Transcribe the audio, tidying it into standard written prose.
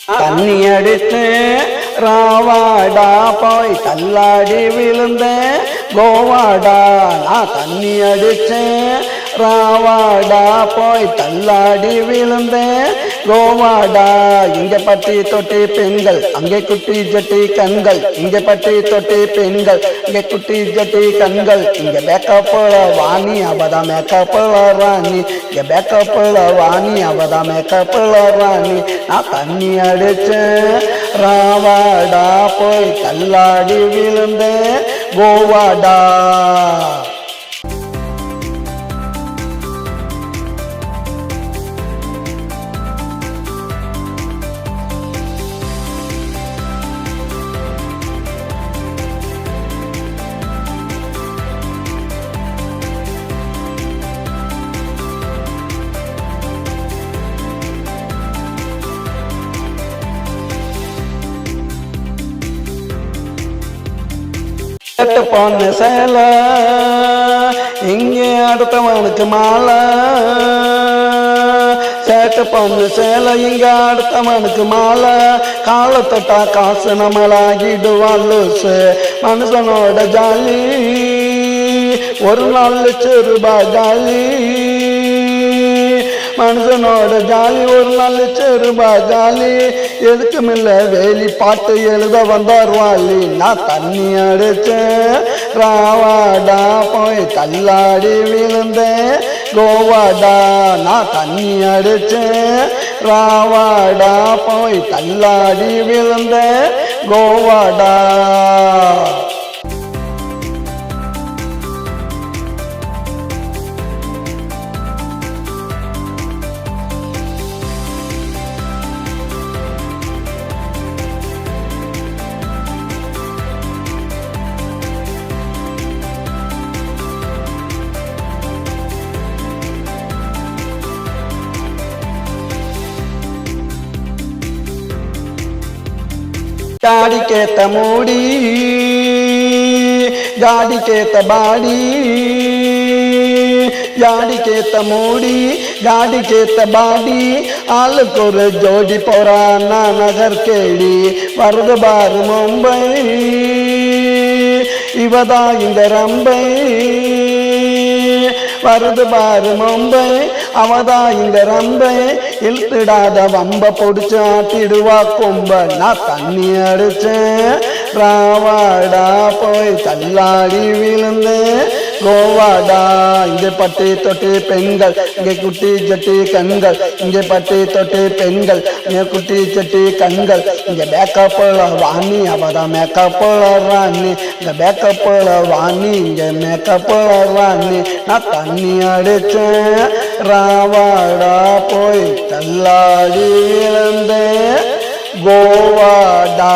தண்ணி அடித்து ராவாடா போய் தள்ளாடி விழுந்தேன் கோவாடா. நான் தண்ணி அடிச்சேன் ராவாடா போய் தள்ளாடி விழுந்தேன் கோவாடா. இங்க பட்டி தொட்டி பெண்கள் அங்கே குட்டி ஜட்டி கண்கள், இங்க பட்டி தொட்டி பெண்கள் இங்கே குட்டி ஜட்டி கண்கள். இங்க பேக்கப்புல வாணி அவதா மேக்கப்புல ராணி, இங்க பேக்கப்புல வாணி அவதா மேக்கப்புல ராணி. நான் தண்ணி அடிச்சேன் ராவாடா போய் தள்ளாடி விழுந்தேன் கோவாடா. கட்டு போன சேல இங்கே அடுத்தவனுக்கு மாலை, சேட்டு பொண்ணு சேலை இங்க அடுத்தவனுக்கு மாலை. காலை தொட்டா காசு நம்மளாகிடுவான் லூசு. மனுஷனோட ஜாலி ஒரு நாள் ₹1,00,000 ஜாலி. மனுஷனோட ஜாலி ஒரு நாள் ₹1,00,000 ஜாலி. எதுக்குமில்ல வேலி பாட்டு எழுத வந்தார் வாலி. நான் தண்ணி அடிச்சேன் ராவாடா போய் தள்ளாடி விழுந்தேன் கோவாடா. நான் தண்ணி அடிச்சேன் ராவாடா போய் தள்ளாடி விழுந்தேன் கோவாடா. ಗಾಡಿಕೇತ ಮೂಡಿ ಗಾಡಿಕೇತ ಬಾಡಿ, ಗಾಡಿಕೇತ ಮೂಡಿ ಗಾಡಿಕೇತ ಬಾಡಿ. ஆளுக்கொரு ஜோடி போறானா நகர் கேடி. வருது பாரு மும்பை இவதா இந்த ரம்பை. வருது பாரு மும்பை அவதா இந்த ரம்பை. இழுத்துடாத வம்ப பொடிச்சு ஆட்டிடுவா கொம்ப. நான் தண்ணி அடிச்சேன் ராவாடா போய் தள்ளாடி விழுந்தேன் கோவாடா. இங்கே பட்டி தொட்டி பெண்கள் இங்கே குட்டி ஜட்டி கண்கள், இங்கே பட்டி தொட்டி பெண்கள் இங்கே குட்டி ஜட்டி கண்கள். இங்கே பேக்கப்புல வாணி அவதா மேக்கப்புல ராணி, இங்கே பேக்கப்புல வாணி இங்கே மேக்கப்புல ராணி. நான் தண்ணி அடிச்சேன் ராவாடா போய் தள்ளாடி விழுந்தேன் கோவாடா.